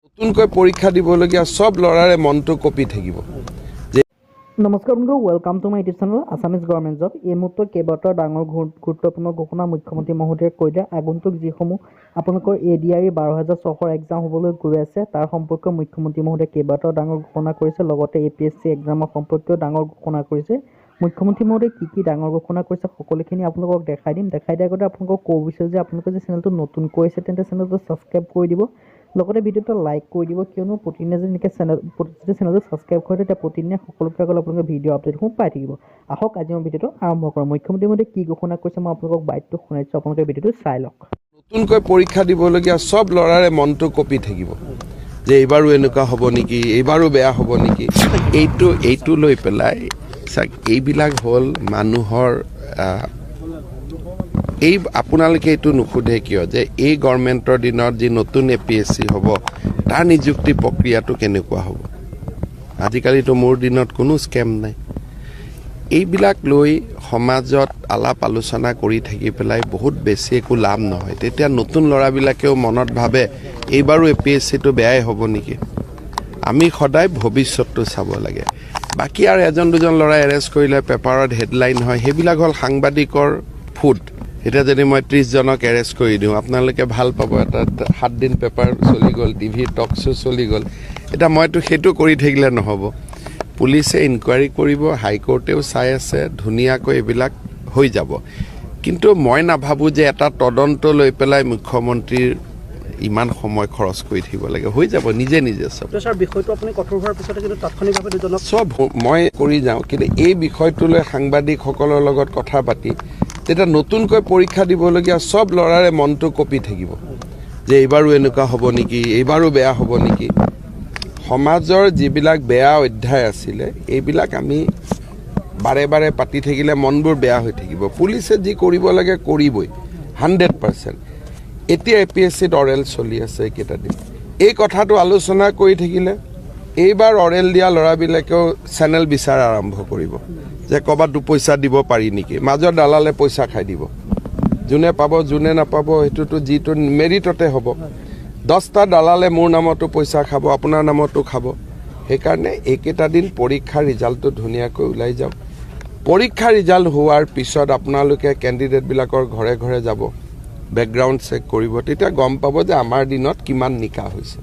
নতুনকৈ পৰীক্ষা দিবলগীয়া সব লৰাৰে মনটো কপি থাকিব। নমস্কাৰ বন্ধু, welcome to my YouTube channel Assamese government job. এই মুহূৰ্তত কেইবাটাও ডাঙৰ গুৰুত্বপূৰ্ণ ঘোষণা মুখ্যমন্ত্ৰী মহোদয়ে কৈছে। আগন্তুক যিসমূহ আপোনালোকৰ ADRE 12,600 এক্সাম হ'বলৈ গৈ আছে তাৰ সম্পৰ্কে মুখ্যমন্ত্ৰী মহোদয়ে কেইবাটাও ডাঙৰ ঘোষণা কৰিছে। লগতে APSC এক্সামৰ সম্পৰ্কেও ডাঙৰ ঘোষণা কৰিছে। মুখ্যমন্ত্ৰী মহোদয়ে কি ডাঙৰ ঘোষণা কৰিছে সকলোখিনি আপোনালোকক দেখাই দিম। দেখাই দিয়াৰ আগতে আপোনালোকক ক'ব বিচাৰোঁ যে আপোনালোকে যে চেনেলটো নতুনকৈ আছে তেন্তে চেনেলটো ছাবস্ক্ৰাইব কৰি দিব। লগতে ভিডিঅ'টো লাইক কৰি দিব, কিয়নো প্ৰতিদিনে যেনেকৈ চেনেলটো ছাবস্ক্ৰাইব কৰে তেতিয়া প্ৰতিদিনে সকলোকে আগত আপোনালোকে ভিডিঅ' আপডেটসমূহ পাই থাকিব। আহক আজি মই ভিডিঅ'টো আৰম্ভ কৰোঁ। মুখ্যমন্ত্ৰী মহোদয়ে কি ঘোষণা কৰিছে মই আপোনালোকক বাইটটো শুনাইছোঁ, আপোনালোকে ভিডিঅ'টো চাই লওক। নতুনকৈ পৰীক্ষা দিবলগীয়া সব লৰাৰে মনটো কপি থাকিব যে এইবাৰো এনেকুৱা হ'ব নেকি, এইবাৰো বেয়া হ'ব নেকি। এইটো লৈ পেলাই এইবিলাক হ'ল মানুহৰ আপোনালোকে এইটো নুসুধে কিয় যে এই গভৰ্ণমেণ্টৰ দিনত যি নতুন APSC হ'ব তাৰ নিযুক্তি প্ৰক্ৰিয়াটো কেনেকুৱা হ'ব। আজিকালিতো মোৰ দিনত কোনো স্কেম নাই। এইবিলাক লৈ সমাজত আলাপ আলোচনা কৰি থাকি পেলাই বহুত বেছি একো লাভ নহয়। তেতিয়া নতুন ল'ৰাবিলাকেও মনত ভাবে এইবাৰো APSCটো বেয়াই হ'ব নেকি। আমি সদায় ভৱিষ্যতটো চাব লাগে। বাকী আৰু এজন দুজন ল'ৰা এৰেষ্ট কৰিলে পেপাৰত হেডলাইন হয়, সেইবিলাক হ'ল সাংবাদিকৰ ফুড। এতিয়া যদি মই 30 জনক এৰেষ্ট কৰি দিওঁ আপোনালোকে ভাল পাব, এটা 7 দিন পেপাৰ চলি গ'ল, টিভি টক শ্ব' চলি গ'ল। এতিয়া মইতো সেইটো কৰি থাকিলে নহ'ব। পুলিচে ইনকুৱাৰী কৰিব, হাইকোৰ্টেও চাই আছে, ধুনীয়াকৈ এইবিলাক হৈ যাব। কিন্তু মই নাভাবোঁ যে এটা তদন্ত লৈ পেলাই মুখ্যমন্ত্ৰীৰ ইমান সময় খৰচ কৰি থাকিব লাগে। হৈ যাব নিজে চব। বিষয়টো আপুনি কঠোৰ হোৱাৰ পিছতে কিন্তু তাৎক্ষণিকভাৱে দুজনক চব মই কৰি যাওঁ, কিন্তু এই বিষয়টো লৈ সাংবাদিকসকলৰ লগত কথা পাতি তেতিয়া নতুনকৈ পৰীক্ষা দিবলগীয়া সব লৰাৰে মনটো কপি থাকিব যে এইবাৰো এনেকুৱা হ'ব নেকি, এইবাৰো বেয়া হ'ব নেকি। সমাজৰ যিবিলাক বেয়া অধ্যায় আছিলে এইবিলাক আমি বাৰে বাৰে পাতি থাকিলে মনবোৰ বেয়া হৈ থাকিব। পুলিচে যি কৰিব লাগে কৰিবই 100%। এতিয়া APSCত অৰেল চলি আছে এইকেইটা দিন। এই কথাটো আলোচনা কৰি থাকিলে এইবাৰ অৰেল দিয়া ল'ৰাবিলাকেও চেনেল বিচাৰ আৰম্ভ কৰিব যে ক'ৰবাত 2 পইচা দিব পাৰি নেকি। মাজৰ দালালে পইচা খাই দিব, যোনে পাব যোনে নাপাব সেইটোতো যিটো মেৰিটতে হ'ব। 10টা দালালে মোৰ নামতো পইচা খাব, আপোনাৰ নামতো খাব। সেইকাৰণে এইকেইটা দিন পৰীক্ষাৰ ৰিজাল্টটো ধুনীয়াকৈ ওলাই যাওক। পৰীক্ষাৰ ৰিজাল্ট হোৱাৰ পিছত আপোনালোকে কেণ্ডিডেটবিলাকৰ ঘৰে ঘৰে যাব, বেকগ্ৰাউণ্ড চেক কৰিব, তেতিয়া গম পাব যে আমাৰ দিনত কিমান নিকা হৈছে।